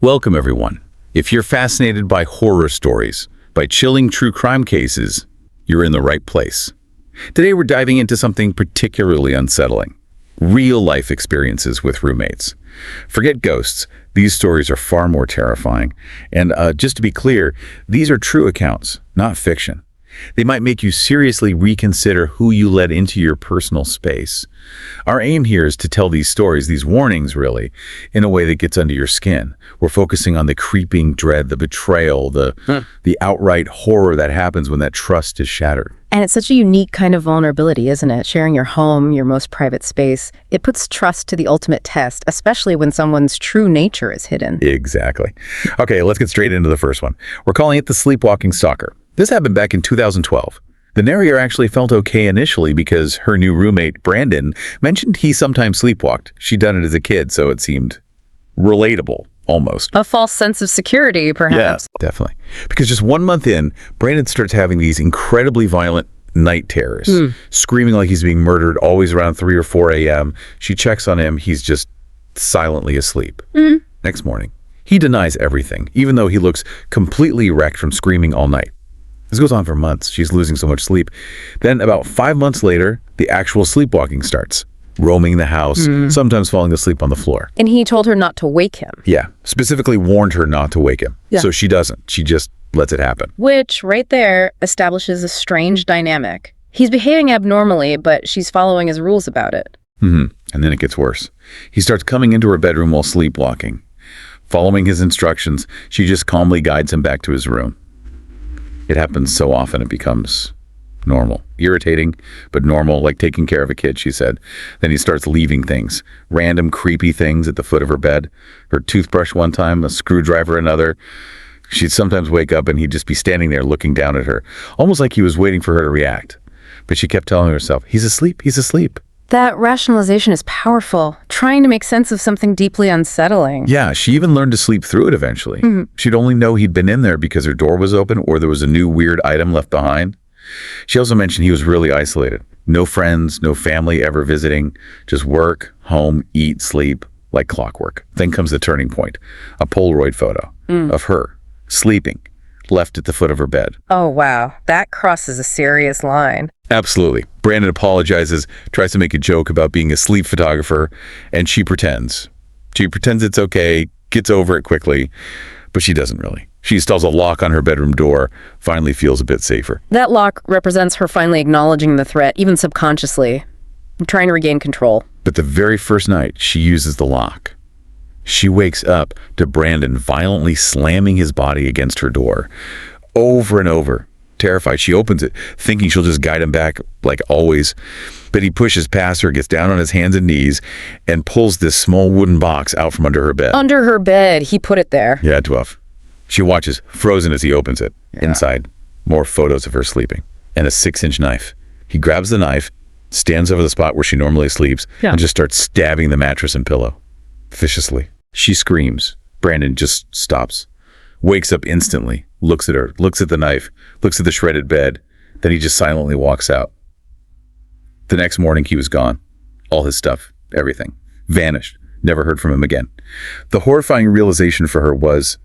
Welcome, everyone. If you're fascinated by horror stories, by chilling true crime cases, you're in the right place. Today, we're diving into something particularly unsettling. Real-life experiences with roommates. Forget ghosts. These stories are far more terrifying. And just to be clear, these are true accounts, not fiction. They might make you seriously reconsider who you let into your personal space. Our aim here is to tell these stories, these warnings really, in a way that gets under your skin. We're focusing on the creeping dread, the betrayal, the outright horror that happens when that trust is shattered. And it's such a unique kind of vulnerability, isn't it? Sharing your home, your most private space. It puts trust to the ultimate test, especially when someone's true nature is hidden. Exactly. Okay, let's get straight into the first one. We're calling it the Sleepwalking Stalker. This happened back in 2012. The narrator actually felt okay initially because her new roommate, Brandon, mentioned he sometimes sleepwalked. She'd done it as a kid, so it seemed relatable, almost. A false sense of security, perhaps. Yeah, definitely. Because just 1 month in, Brandon starts having these incredibly violent night terrors, screaming like he's being murdered, always around 3 or 4 a.m. She checks on him. He's just silently asleep. Next morning, he denies everything, even though he looks completely wrecked from screaming all night. This goes on for months. She's losing so much sleep. Then about 5 months later, the actual sleepwalking starts. Roaming the house, sometimes falling asleep on the floor. And he told her not to wake him. Yeah, specifically warned her not to wake him. Yeah. So she doesn't. She just lets it happen. Which, right there, establishes a strange dynamic. He's behaving abnormally, but she's following his rules about it. And then it gets worse. He starts coming into her bedroom while sleepwalking. Following his instructions, she just calmly guides him back to his room. It happens so often it becomes normal. Irritating, but normal, like taking care of a kid, she said. Then he starts leaving things. Random creepy things at the foot of her bed. Her toothbrush one time, a screwdriver another. She'd sometimes wake up and he'd just be standing there looking down at her, almost like he was waiting for her to react. But she kept telling herself, he's asleep, he's asleep. That rationalization is powerful, trying to make sense of something deeply unsettling. Yeah, she even learned to sleep through it eventually. She'd only know he'd been in there because her door was open or there was a new weird item left behind. She also mentioned he was really isolated. No friends, no family ever visiting, just work, home, eat, sleep, like clockwork. Then comes the turning point, a Polaroid photo of her sleeping, left at the foot of her bed. Oh, wow. That crosses a serious line. Absolutely. Brandon apologizes, tries to make a joke about being a sleep photographer, and she pretends. She pretends it's okay, gets over it quickly, but she doesn't really. She installs a lock on her bedroom door, finally feels a bit safer. That lock represents her finally acknowledging the threat, even subconsciously, trying to regain control. But the very first night, she uses the lock. She wakes up to Brandon violently slamming his body against her door, over and over. Terrified, she opens it, thinking she'll just guide him back like always. But he pushes past her, gets down on his hands and knees, and pulls this small wooden box out from under her bed. Under her bed, he put it there. Yeah, tough. She watches, frozen as he opens it. Yeah. Inside, more photos of her sleeping, and a 6-inch knife. He grabs the knife, stands over the spot where she normally sleeps, and just starts stabbing the mattress and pillow. Viciously. She screams. Brandon just stops. Wakes up instantly, looks at her, looks at the knife, looks at the shredded bed, then he just silently walks out. The next morning, he was gone. All his stuff, everything, vanished. Never heard from him again. The horrifying realization for her was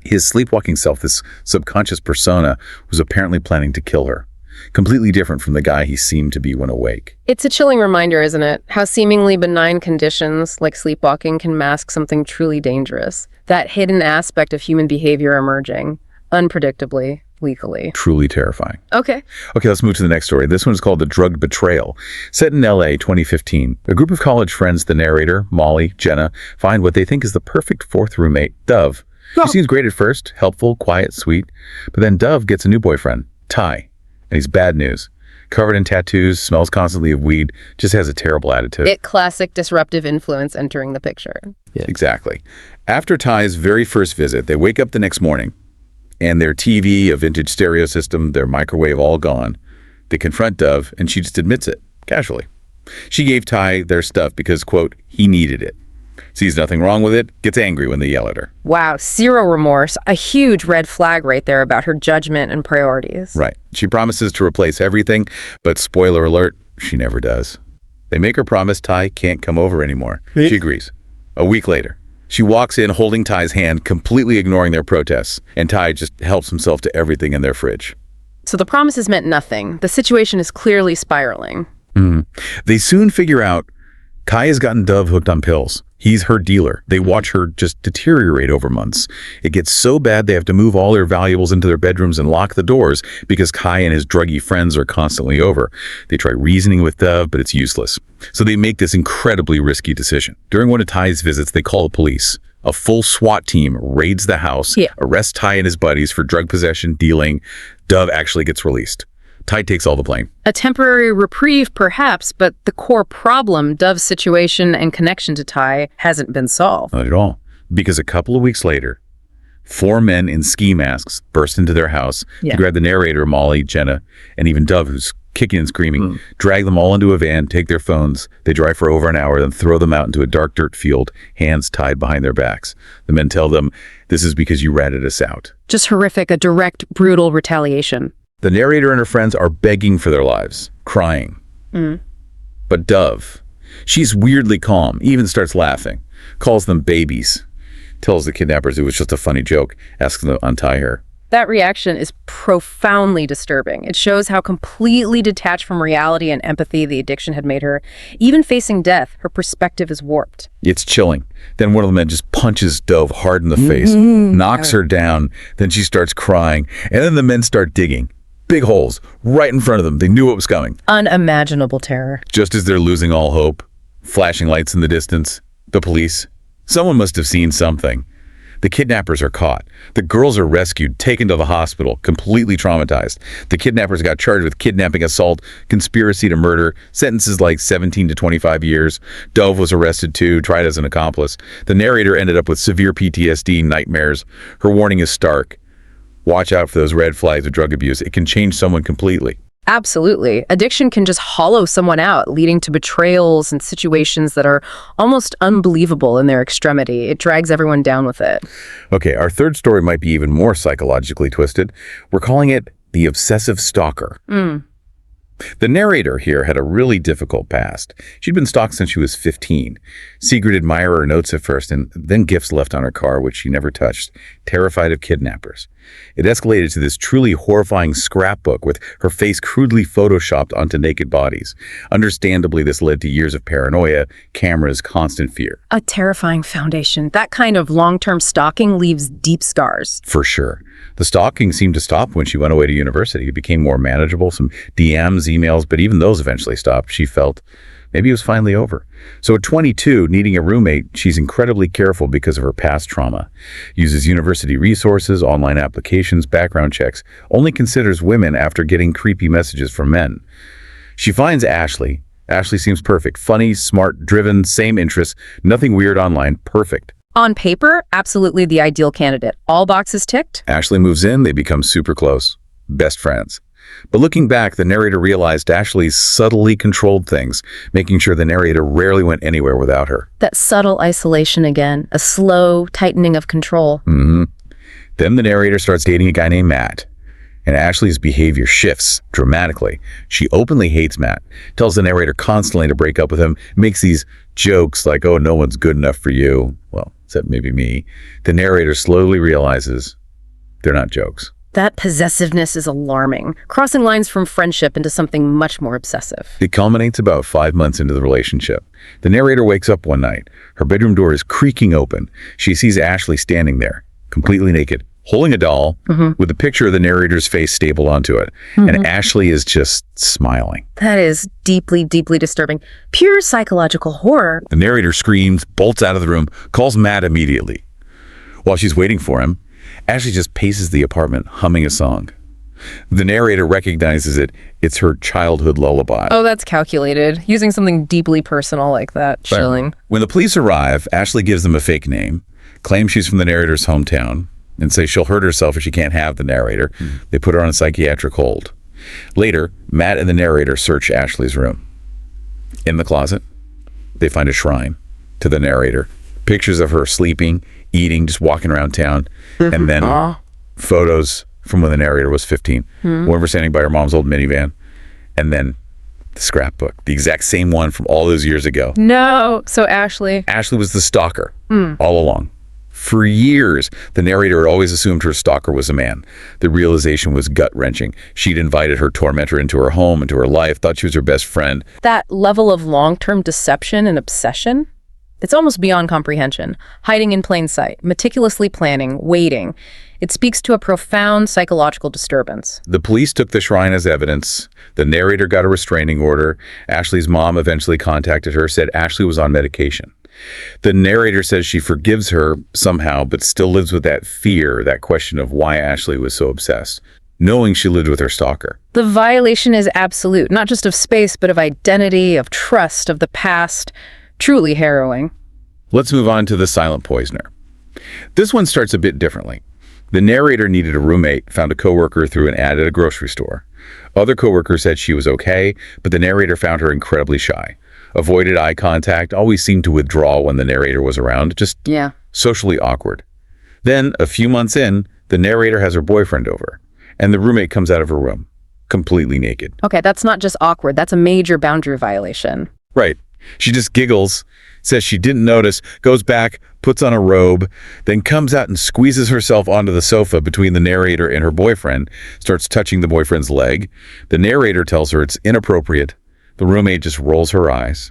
his sleepwalking self, this subconscious persona, was apparently planning to kill her. Completely different from the guy he seemed to be when awake. It's a chilling reminder, isn't it? How seemingly benign conditions like sleepwalking can mask something truly dangerous. That hidden aspect of human behavior emerging, unpredictably, legally. Truly terrifying. Okay, let's move to the next story. This one is called The Drug Betrayal. Set in LA, 2015. A group of college friends, the narrator, Molly, Jenna, find what they think is the perfect fourth roommate, Dove. She seems great at first, helpful, quiet, sweet. But then Dove gets a new boyfriend, Ty. And he's bad news. Covered in tattoos, smells constantly of weed, just has a terrible attitude. Classic disruptive influence entering the picture. Yeah. Exactly. After Ty's very first visit, they wake up the next morning, and their TV, a vintage stereo system, their microwave, all gone. They confront Dove, and she just admits it, casually. She gave Ty their stuff because, quote, he needed it. Sees nothing wrong with it, gets angry when they yell at her. Wow, zero remorse. A huge red flag right there about her judgment and priorities. Right. She promises to replace everything, but spoiler alert, she never does. They make her promise Ty can't come over anymore. She agrees. A week later, She walks in holding Ty's hand, completely ignoring their protests, and Ty just helps himself to everything in their fridge. So the promises meant nothing. The situation is clearly spiraling. They soon figure out Kai has gotten Dove hooked on pills. He's her dealer. They watch her just deteriorate over months. It gets so bad they have to move all their valuables into their bedrooms and lock the doors because Kai and his druggy friends are constantly over. They try reasoning with Dove, but it's useless. So they make this incredibly risky decision. During one of Ty's visits, they call the police. A full SWAT team raids the house, arrests Ty and his buddies for drug possession, dealing. Dove actually gets released. Ty takes all the blame. A temporary reprieve, perhaps, but the core problem, Dove's situation and connection to Ty, hasn't been solved. Not at all. Because a couple of weeks later, 4 men in ski masks burst into their house to grab the narrator, Molly, Jenna, and even Dove, who's kicking and screaming, drag them all into a van, take their phones. They drive for over an hour, then throw them out into a dark dirt field, hands tied behind their backs. The men tell them, "This is because you ratted us out." Just horrific, a direct, brutal retaliation. The narrator and her friends are begging for their lives, crying. But Dove, she's weirdly calm, even starts laughing, calls them babies, tells the kidnappers it was just a funny joke, asks them to untie her. That reaction is profoundly disturbing. It shows how completely detached from reality and empathy the addiction had made her. Even facing death, her perspective is warped. It's chilling. Then one of the men just punches Dove hard in the face, knocks her down, then she starts crying, and then the men start digging. Big holes right in front of them. They knew what was coming. Unimaginable terror. Just as they're losing all hope, flashing lights in the distance, the police. Someone must have seen something. The kidnappers are caught. The girls are rescued, taken to the hospital, completely traumatized. The kidnappers got charged with kidnapping, assault, conspiracy to murder, sentences like 17 to 25 years. Dove was arrested too, tried as an accomplice. The narrator ended up with severe PTSD, nightmares. Her warning is stark. Watch out for those red flags of drug abuse. It can change someone completely. Absolutely. Addiction can just hollow someone out, leading to betrayals and situations that are almost unbelievable in their extremity. It drags everyone down with it. Okay, our third story might be even more psychologically twisted. We're calling it the obsessive stalker. The narrator here had a really difficult past. She'd been stalked since she was 15. Secret admirer notes at first, and then gifts left on her car, which she never touched, terrified of kidnappers. It escalated to this truly horrifying scrapbook with her face crudely photoshopped onto naked bodies. Understandably, this led to years of paranoia, cameras, constant fear. A terrifying foundation. That kind of long-term stalking leaves deep scars. For sure. The stalking seemed to stop when she went away to university. It became more manageable, some DMs, emails, but even those eventually stopped. She felt maybe it was finally over. So at 22, needing a roommate, she's incredibly careful because of her past trauma. Uses university resources, online applications, background checks, only considers women after getting creepy messages from men. She finds Ashley. Ashley seems perfect. Funny, smart, driven, same interests, nothing weird online, perfect. On paper, absolutely the ideal candidate. All boxes ticked. Ashley moves in, they become super close. Best friends. But looking back, the narrator realized Ashley subtly controlled things, making sure the narrator rarely went anywhere without her. That subtle isolation again, a slow tightening of control. Then the narrator starts dating a guy named Matt, and Ashley's behavior shifts dramatically. She openly hates Matt, tells the narrator constantly to break up with him, makes these jokes like, "Oh, no one's good enough for you." Well, except maybe me. The narrator slowly realizes they're not jokes. That possessiveness is alarming, crossing lines from friendship into something much more obsessive. It culminates about 5 months into the relationship. The narrator wakes up one night. Her bedroom door is creaking open. She sees Ashley standing there, completely naked, holding a doll with a picture of the narrator's face stapled onto it. And Ashley is just smiling. That is deeply, deeply disturbing. Pure psychological horror. The narrator screams, bolts out of the room, calls Matt immediately. While she's waiting for him, Ashley just paces the apartment, humming a song. The narrator recognizes it. It's her childhood lullaby. Oh, that's calculated. Using something deeply personal like that. Chilling. When the police arrive, Ashley gives them a fake name, claims she's from the narrator's hometown, and says she'll hurt herself if she can't have the narrator. They put her on a psychiatric hold. Later, Matt and the narrator search Ashley's room. In the closet, they find a shrine to the narrator. Pictures of her sleeping, eating, just walking around town, and then photos from when the narrator was 15. One of her standing by her mom's old minivan, and then The scrapbook, the exact same one from all those years ago. No. So Ashley was the stalker all along. For years, the narrator had always assumed her stalker was a man. The realization was gut-wrenching. She'd invited her tormentor into her home, into her life, thought she was her best friend. That level of long-term deception and obsession, it's almost beyond comprehension. Hiding in plain sight, meticulously planning, waiting. It speaks to a profound psychological disturbance. The police took the shrine as evidence. The narrator got a restraining order. Ashley's mom eventually contacted her, said Ashley was on medication. The narrator says she forgives her somehow, but still lives with that fear, that question of why Ashley was so obsessed, knowing she lived with her stalker. The violation is absolute, not just of space, but of identity, of trust, of the past. Truly harrowing. Let's move on to the silent poisoner. This one starts a bit differently. The narrator needed a roommate, found a coworker through an ad at a grocery store. Other coworkers said she was okay, but the narrator found her incredibly shy. Avoided eye contact, always seemed to withdraw when the narrator was around, just socially awkward. Then, a few months in, the narrator has her boyfriend over, and the roommate comes out of her room, completely naked. Okay, that's not just awkward, that's a major boundary violation. Right. She just giggles, says she didn't notice, goes back, puts on a robe, then comes out and squeezes herself onto the sofa between the narrator and her boyfriend, starts touching the boyfriend's leg. The narrator tells her it's inappropriate. The roommate just rolls her eyes.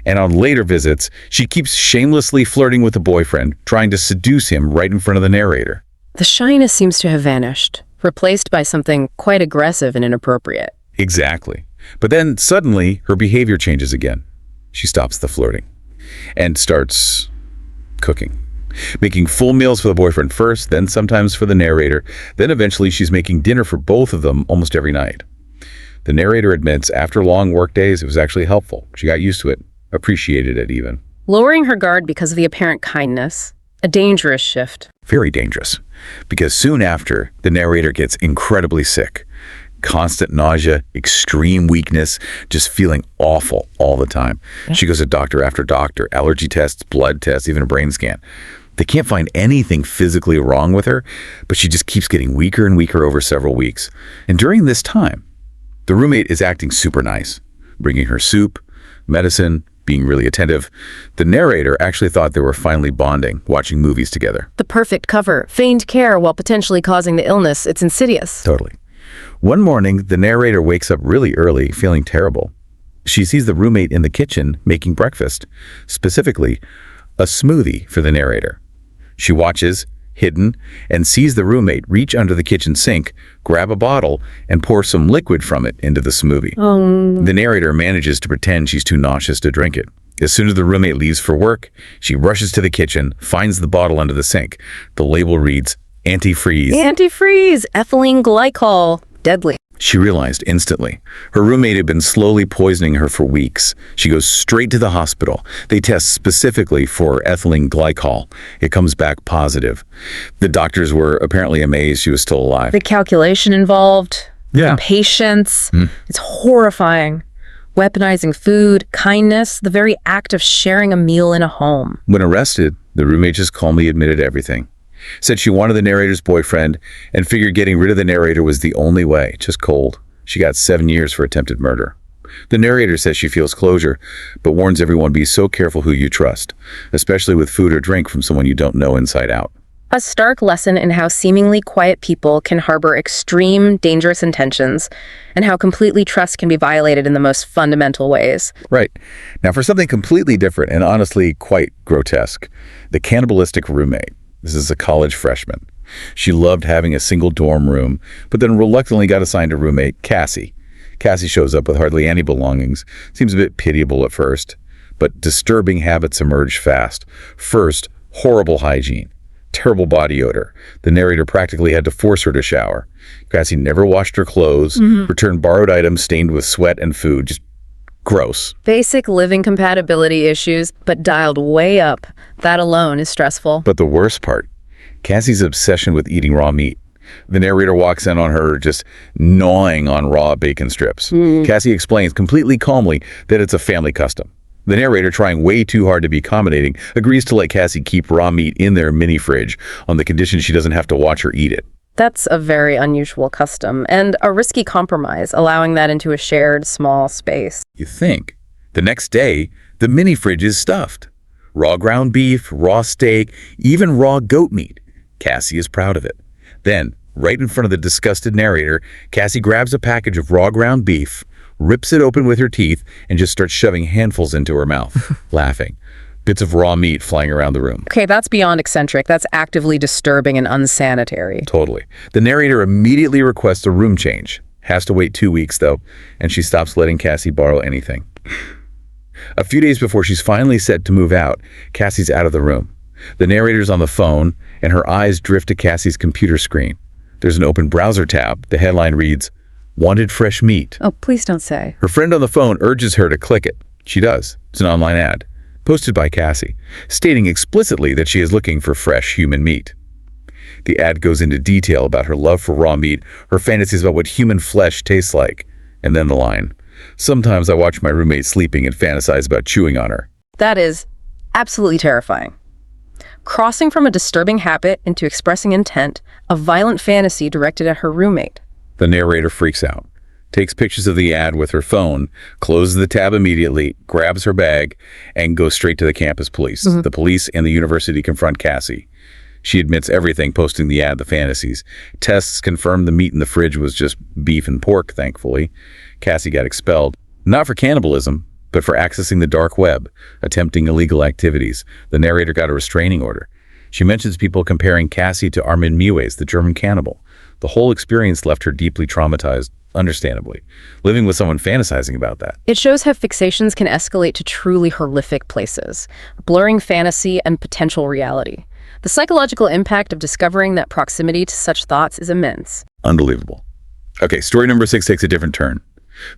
And on later visits, she keeps shamelessly flirting with the boyfriend, trying to seduce him right in front of the narrator. The shyness seems to have vanished, replaced by something quite aggressive and inappropriate. Exactly. But then suddenly, her behavior changes again. She stops the flirting and starts cooking. Making full meals for the boyfriend first, then sometimes for the narrator. Then eventually she's making dinner for both of them almost every night. The narrator admits after long work days, it was actually helpful. She got used to it, appreciated it even. Lowering her guard because of the apparent kindness, a dangerous shift. Very dangerous, because soon after, the narrator gets incredibly sick. Constant nausea, extreme weakness, just feeling awful all the time. She goes to doctor after doctor, allergy tests, blood tests, even a brain scan. They can't find anything physically wrong with her, but she just keeps getting weaker and weaker over several weeks. And during this time, the roommate is acting super nice, bringing her soup, medicine, being really attentive. The narrator actually thought they were finally bonding, watching movies together. The perfect cover, feigned care while potentially causing the illness. It's insidious. Totally. One morning, the narrator wakes up really early, feeling terrible. She sees the roommate in the kitchen making breakfast, specifically a smoothie for the narrator. She watches, hidden, and sees the roommate reach under the kitchen sink, grab a bottle, and pour some liquid from it into the smoothie. The narrator manages to pretend she's too nauseous to drink it. As soon as the roommate leaves for work, she rushes to the kitchen, finds the bottle under the sink. The label reads, antifreeze. Antifreeze, ethylene glycol, deadly. She realized instantly. Her roommate had been slowly poisoning her for weeks. She goes straight to the hospital. They test specifically for ethylene glycol. It comes back positive. The doctors were apparently amazed she was still alive. The calculation involved, the patience, it's horrifying. Weaponizing food, kindness, the very act of sharing a meal in a home. When arrested, the roommate just calmly admitted everything. Said she wanted the narrator's boyfriend and figured getting rid of the narrator was the only way, just cold. She got 7 years for attempted murder. The narrator says she feels closure, but warns everyone be so careful who you trust, especially with food or drink from someone you don't know inside out. A stark lesson in how seemingly quiet people can harbor extreme, dangerous intentions, and how completely trust can be violated in the most fundamental ways. Right. Now for something completely different and honestly quite grotesque, the cannibalistic roommate. This is a college freshman. She loved having a single dorm room, but then reluctantly got assigned a roommate, Cassie. Cassie shows up with hardly any belongings. Seems a bit pitiable at first, but disturbing habits emerge fast. First, horrible hygiene. Terrible body odor. The narrator practically had to force her to shower. Cassie never washed her clothes, returned borrowed items stained with sweat and food. Just gross. Basic living compatibility issues, but dialed way up. That alone is stressful. But the worst part, Cassie's obsession with eating raw meat. The narrator walks in on her just gnawing on raw bacon strips. Cassie explains completely calmly that it's a family custom. The narrator, trying way too hard to be accommodating, agrees to let Cassie keep raw meat in their mini fridge on the condition she doesn't have to watch her eat it. That's a very unusual custom and a risky compromise, allowing that into a shared small space. You think. The next day, the mini fridge is stuffed. Raw ground beef, raw steak, even raw goat meat. Cassie is proud of it. Then, right in front of the disgusted narrator, Cassie grabs a package of raw ground beef, rips it open with her teeth, and just starts shoving handfuls into her mouth, laughing. Bits of raw meat flying around the room. Okay, that's beyond eccentric. That's actively disturbing and unsanitary. Totally. The narrator immediately requests a room change. Has to wait 2 weeks, though, and she stops letting Cassie borrow anything. A few days before she's finally set to move out, Cassie's out of the room. The narrator's on the phone, and her eyes drift to Cassie's computer screen. There's an open browser tab. The headline reads, "Wanted fresh meat." Oh, please don't say. Her friend on the phone urges her to click it. She does. It's an online ad, posted by Cassie, stating explicitly that she is looking for fresh human meat. The ad goes into detail about her love for raw meat, her fantasies about what human flesh tastes like, and then the line, "Sometimes I watch my roommate sleeping and fantasize about chewing on her." That is absolutely terrifying. Crossing from a disturbing habit into expressing intent, a violent fantasy directed at her roommate. The narrator freaks out, takes pictures of the ad with her phone, closes the tab immediately, grabs her bag, and goes straight to the campus police. The police and the university confront Cassie. She admits everything, posting the ad, the fantasies. Tests confirmed the meat in the fridge was just beef and pork, thankfully. Cassie got expelled, not for cannibalism, but for accessing the dark web, attempting illegal activities. The narrator got a restraining order. She mentions people comparing Cassie to Armin Mewes, the German cannibal. The whole experience left her deeply traumatized, understandably, living with someone fantasizing about that. It shows how fixations can escalate to truly horrific places, blurring fantasy and potential reality. The psychological impact of discovering that proximity to such thoughts is immense. Unbelievable. Okay, story number 6 takes a different turn.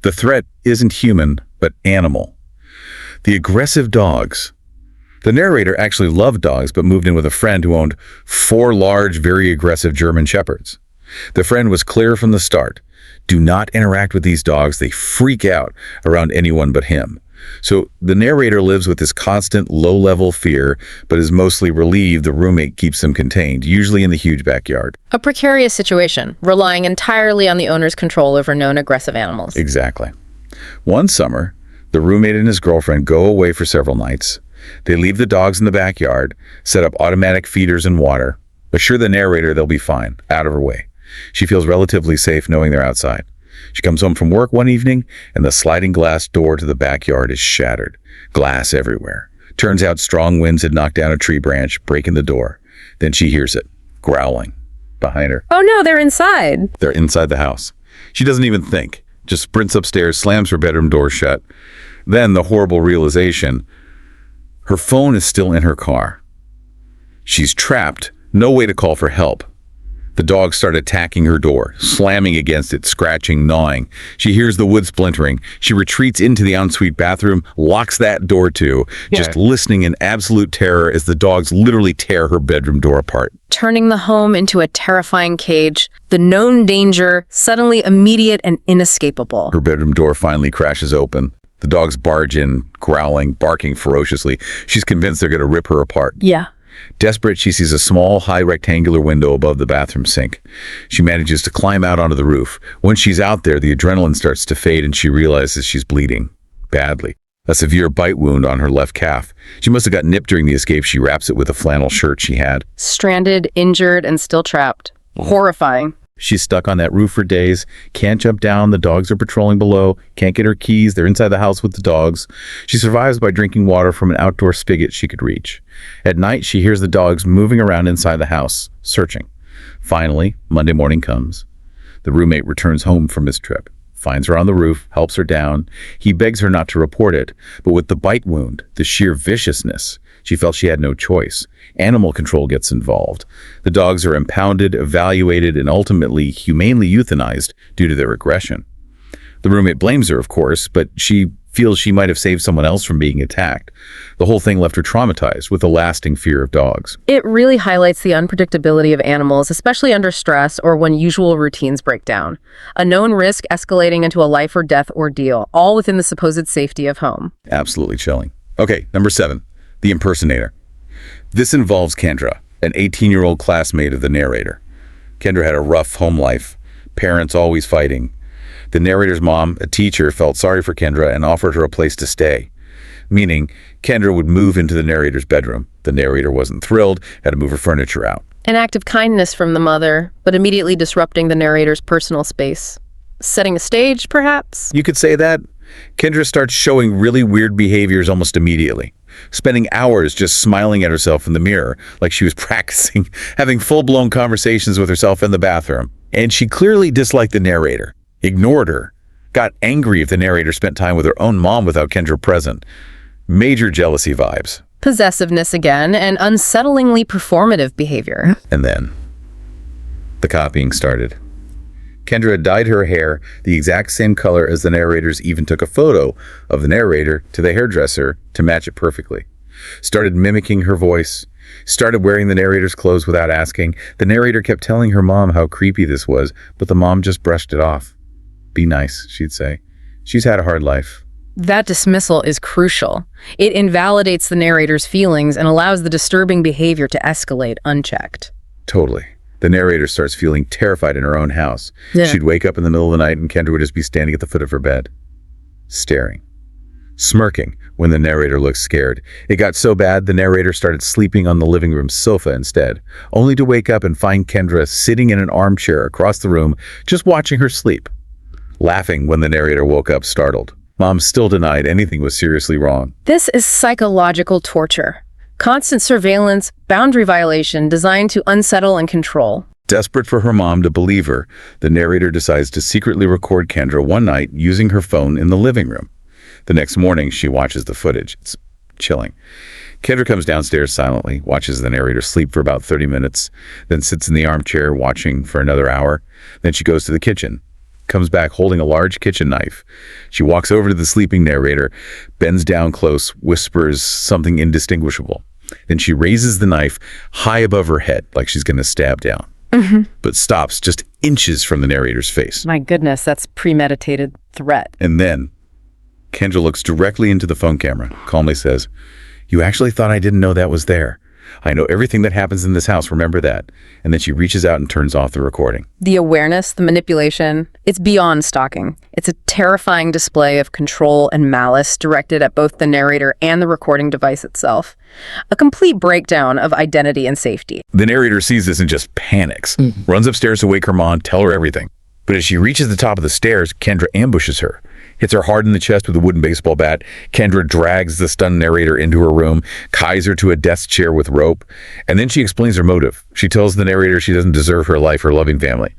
The threat isn't human, but animal. The aggressive dogs. The narrator actually loved dogs, but moved in with a friend who owned 4 large, very aggressive German shepherds. The friend was clear from the start. Do not interact with these dogs. They freak out around anyone but him. So the narrator lives with this constant low-level fear, but is mostly relieved the roommate keeps him contained, usually in the huge backyard. A precarious situation, relying entirely on the owner's control over known aggressive animals. Exactly. One summer, the roommate and his girlfriend go away for several nights. They leave the dogs in the backyard, set up automatic feeders and water, assure the narrator they'll be fine, out of her way. She feels relatively safe knowing they're outside. She comes home from work one evening, and the sliding glass door to the backyard is shattered. Glass everywhere. Turns out strong winds had knocked down a tree branch, breaking the door. Then she hears it, growling, behind her. Oh no, they're inside. They're inside the house. She doesn't even think. Just sprints upstairs, slams her bedroom door shut. Then the horrible realization, her phone is still in her car. She's trapped, no way to call for help. The dogs start attacking her door, slamming against it, scratching, gnawing. She hears the wood splintering. She retreats into the ensuite bathroom, locks that door too, just listening in absolute terror as the dogs literally tear her bedroom door apart. Turning the home into a terrifying cage, the known danger suddenly immediate and inescapable. Her bedroom door finally crashes open. The dogs barge in, growling, barking ferociously. She's convinced they're going to rip her apart. Yeah. Desperate, she sees a small, high rectangular window above the bathroom sink. She manages to climb out onto the roof. Once she's out there, the adrenaline starts to fade and she realizes she's bleeding. Badly. A severe bite wound on her left calf. She must have got nipped during the escape. She wraps it with a flannel shirt she had. Stranded, injured, and still trapped. Horrifying. She's stuck on that roof for days, can't jump down, the dogs are patrolling below, can't get her keys, they're inside the house with the dogs. She survives by drinking water from an outdoor spigot she could reach. At night, she hears the dogs moving around inside the house, searching. Finally, Monday morning comes. The roommate returns home from his trip, finds her on the roof, helps her down. He begs her not to report it, but with the bite wound, the sheer viciousness, she felt she had no choice. Animal control gets involved. The dogs are impounded, evaluated, and ultimately humanely euthanized due to their aggression. The roommate blames her, of course, but she feels she might have saved someone else from being attacked. The whole thing left her traumatized with a lasting fear of dogs. It really highlights the unpredictability of animals, especially under stress or when usual routines break down. A known risk escalating into a life or death ordeal, all within the supposed safety of home. Absolutely chilling. Okay, number 7, the impersonator. This involves Kendra, an 18-year-old classmate of the narrator. Kendra had a rough home life, parents always fighting. The narrator's mom, a teacher, felt sorry for Kendra and offered her a place to stay, meaning Kendra would move into the narrator's bedroom. The narrator wasn't thrilled, had to move her furniture out. An act of kindness from the mother, but immediately disrupting the narrator's personal space. Setting a stage, perhaps? You could say that. Kendra starts showing really weird behaviors almost immediately, spending hours just smiling at herself in the mirror like she was practicing, having full-blown conversations with herself in the bathroom. And she clearly disliked the narrator, ignored her, got angry if the narrator spent time with her own mom without Kendra present. Major jealousy vibes. Possessiveness again, and unsettlingly performative behavior. And then the copying started. Kendra had dyed her hair the exact same color as the narrator's, even took a photo of the narrator to the hairdresser to match it perfectly. Started mimicking her voice, started wearing the narrator's clothes without asking. The narrator kept telling her mom how creepy this was, but the mom just brushed it off. Be nice, she'd say. She's had a hard life. That dismissal is crucial. It invalidates the narrator's feelings and allows the disturbing behavior to escalate unchecked. Totally. The narrator starts feeling terrified in her own house. Yeah. She'd wake up in the middle of the night and Kendra would just be standing at the foot of her bed, staring, smirking when the narrator looked scared. It got so bad, the narrator started sleeping on the living room sofa instead, only to wake up and find Kendra sitting in an armchair across the room, just watching her sleep, laughing when the narrator woke up startled. Mom still denied anything was seriously wrong. This is psychological torture. Constant surveillance, boundary violation designed to unsettle and control. Desperate for her mom to believe her, the narrator decides to secretly record Kendra one night using her phone in the living room. The next morning, she watches the footage. It's chilling. Kendra comes downstairs silently, watches the narrator sleep for about 30 minutes, then sits in the armchair watching for another hour. Then she goes to the kitchen, comes back holding a large kitchen knife. She walks over to the sleeping narrator, bends down close, whispers something indistinguishable. Then she raises the knife high above her head like she's going to stab down, but stops just inches from the narrator's face. My goodness, that's premeditated threat. And then Kendra looks directly into the phone camera, calmly says, "You actually thought I didn't know that was there? I know everything that happens in this house, remember that." And then she reaches out and turns off the recording. The awareness, the manipulation, it's beyond stalking. It's a terrifying display of control and malice directed at both the narrator and the recording device itself. A complete breakdown of identity and safety. The narrator sees this and just panics, runs upstairs to wake her mom, tell her everything. But as she reaches the top of the stairs, Kendra ambushes her, hits her hard in the chest with a wooden baseball bat. Kendra drags the stunned narrator into her room, ties her to a desk chair with rope, and then she explains her motive. She tells the narrator she doesn't deserve her life or loving family.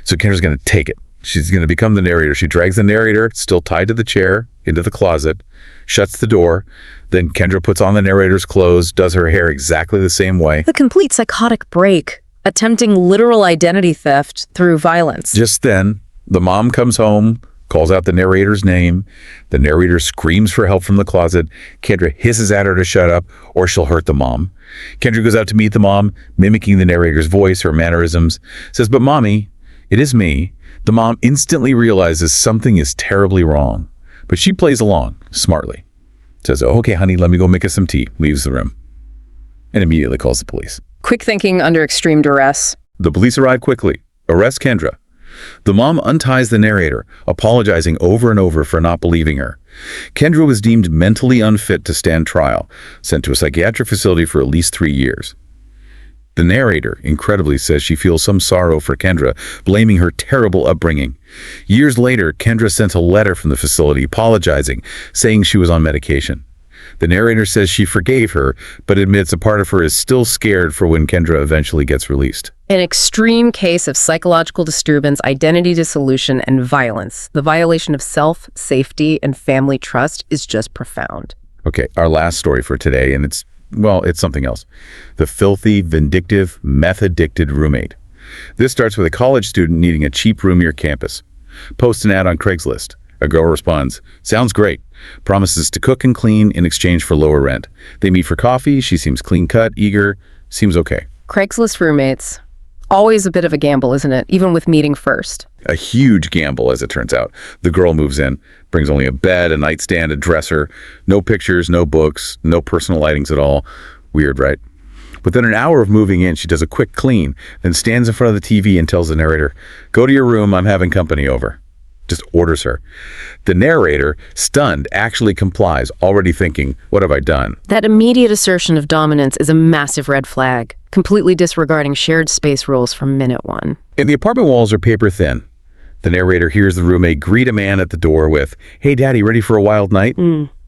So Kendra's going to take it. She's going to become the narrator. She drags the narrator, still tied to the chair, into the closet, shuts the door. Then Kendra puts on the narrator's clothes, does her hair exactly the same way. The complete psychotic break, attempting literal identity theft through violence. Just then, the mom comes home, calls out the narrator's name. The narrator screams for help from the closet. Kendra hisses at her to shut up or she'll hurt the mom. Kendra goes out to meet the mom, mimicking the narrator's voice, her mannerisms, says, "But mommy, it is me." The mom instantly realizes something is terribly wrong, but she plays along smartly. Says, "Oh, okay, honey, let me go make us some tea." Leaves the room and immediately calls the police. Quick thinking under extreme duress. The police arrive quickly, arrest Kendra. The mom unties the narrator, apologizing over and over for not believing her. Kendra was deemed mentally unfit to stand trial, sent to a psychiatric facility for at least 3 years. The narrator, incredibly, says she feels some sorrow for Kendra, blaming her terrible upbringing. Years later, Kendra sent a letter from the facility apologizing, saying she was on medication. The narrator says she forgave her, but admits a part of her is still scared for when Kendra eventually gets released. An extreme case of psychological disturbance, identity dissolution, and violence. The violation of self, safety, and family trust is just profound. Okay, our last story for today, and it's something else. The filthy, vindictive, meth-addicted roommate. This starts with a college student needing a cheap room near campus. Posts an ad on Craigslist. A girl responds, "Sounds great." Promises to cook and clean in exchange for lower rent. They meet for coffee. She seems clean-cut, eager, seems okay. Craigslist roommates. Always a bit of a gamble, isn't it? Even with meeting first. A huge gamble, as it turns out. The girl moves in, brings only a bed, a nightstand, a dresser, no pictures, no books, no personal lightings at all. Weird, right? Within an hour of moving in, she does a quick clean, then stands in front of the TV and tells the narrator, "Go to your room, I'm having company over." Just orders her. The narrator, stunned, actually complies, already thinking, "What have I done?" That immediate assertion of dominance is a massive red flag, completely disregarding shared space rules from minute one. And the apartment walls are paper thin. The narrator hears the roommate greet a man at the door with, "Hey, Daddy, ready for a wild night?"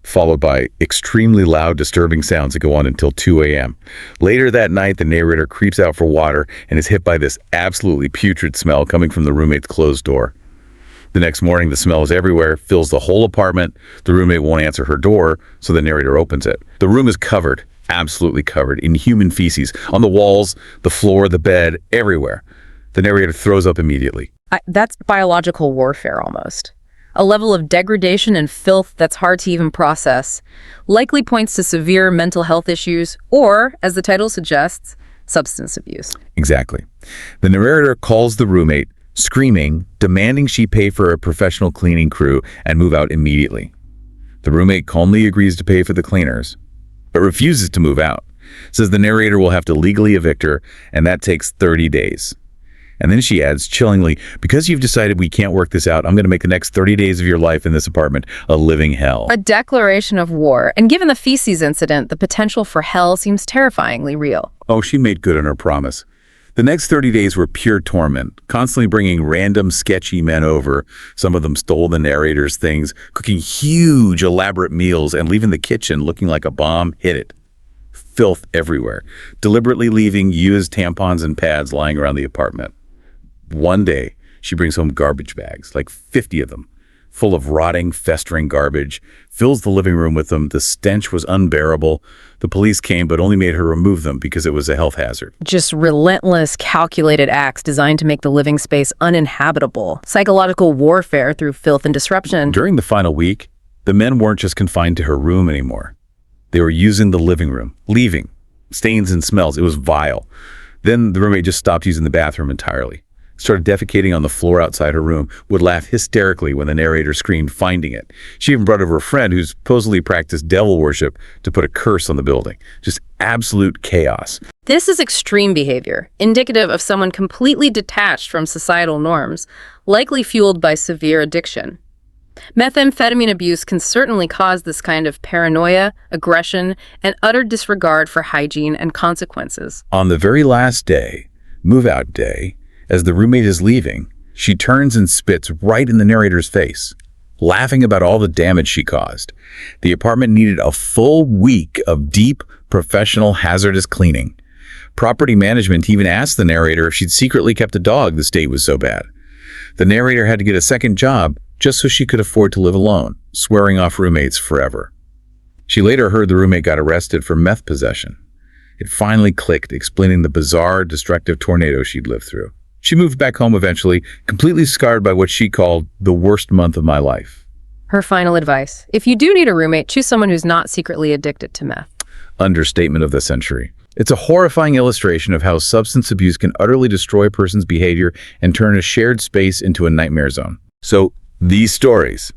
Followed by extremely loud, disturbing sounds that go on until 2 a.m. Later that night, the narrator creeps out for water and is hit by this absolutely putrid smell coming from the roommate's closed door. The next morning, the smell is everywhere, fills the whole apartment. The roommate won't answer her door, so the narrator opens it. The room is covered, absolutely covered, in human feces, on the walls, the floor, the bed, everywhere. The narrator throws up immediately. That's biological warfare almost. A level of degradation and filth that's hard to even process. Likely points to severe mental health issues or, as the title suggests, substance abuse. Exactly. The narrator calls the roommate, screaming, demanding she pay for a professional cleaning crew and move out immediately. The roommate calmly agrees to pay for the cleaners, but refuses to move out. Says the narrator will have to legally evict her, and that takes 30 days. And then she adds, chillingly, "Because you've decided we can't work this out, I'm going to make the next 30 days of your life in this apartment a living hell." A declaration of war. And given the feces incident, the potential for hell seems terrifyingly real. Oh, she made good on her promise. The next 30 days were pure torment, constantly bringing random sketchy men over. Some of them stole the narrator's things, cooking huge, elaborate meals and leaving the kitchen looking like a bomb hit it. Filth everywhere, deliberately leaving used tampons and pads lying around the apartment. One day, she brings home garbage bags, like 50 of them, full of rotting, festering garbage, fills the living room with them. The stench was unbearable. The police came, but only made her remove them because it was a health hazard. Just relentless, calculated acts designed to make the living space uninhabitable. Psychological warfare through filth and disruption. During the final week, the men weren't just confined to her room anymore. They were using the living room, leaving, stains and smells. It was vile. Then the roommate just stopped using the bathroom entirely. Started defecating on the floor outside her room, would laugh hysterically when the narrator screamed, finding it. She even brought over a friend who supposedly practiced devil worship to put a curse on the building. Just absolute chaos. This is extreme behavior, indicative of someone completely detached from societal norms, likely fueled by severe addiction. Methamphetamine abuse can certainly cause this kind of paranoia, aggression, and utter disregard for hygiene and consequences. On the very last day, move-out day, as the roommate is leaving, she turns and spits right in the narrator's face, laughing about all the damage she caused. The apartment needed a full week of deep, professional, hazardous cleaning. Property management even asked the narrator if she'd secretly kept a dog, the state was so bad. The narrator had to get a second job just so she could afford to live alone, swearing off roommates forever. She later heard the roommate got arrested for meth possession. It finally clicked, explaining the bizarre, destructive tornado she'd lived through. She moved back home eventually, completely scarred by what she called the worst month of my life. Her final advice: if you do need a roommate, choose someone who's not secretly addicted to meth. Understatement of the century. It's a horrifying illustration of how substance abuse can utterly destroy a person's behavior and turn a shared space into a nightmare zone. So, these stories,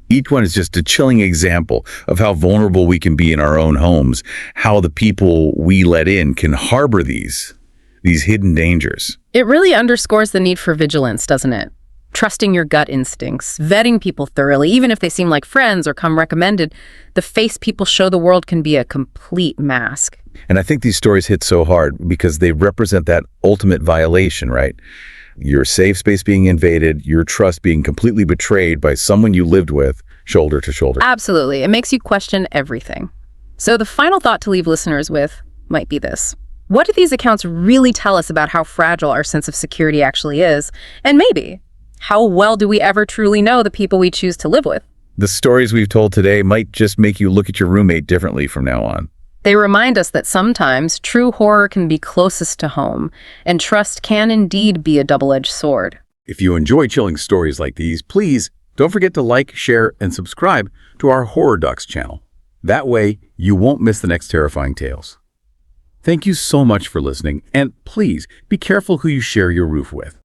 each one is just a chilling example of how vulnerable we can be in our own homes, how the people we let in can harbor these hidden dangers. It really underscores the need for vigilance, doesn't it? Trusting your gut instincts, vetting people thoroughly, even if they seem like friends or come recommended. The face people show the world can be a complete mask. And I think these stories hit so hard because they represent that ultimate violation, right? Your safe space being invaded, your trust being completely betrayed by someone you lived with, shoulder to shoulder. Absolutely. It makes you question everything. So the final thought to leave listeners with might be this. What do these accounts really tell us about how fragile our sense of security actually is? And maybe, how well do we ever truly know the people we choose to live with? The stories we've told today might just make you look at your roommate differently from now on. They remind us that sometimes true horror can be closest to home, and trust can indeed be a double-edged sword. If you enjoy chilling stories like these, please don't forget to like, share, and subscribe to our Horror Docx channel. That way, you won't miss the next terrifying tales. Thank you so much for listening, and please be careful who you share your roof with.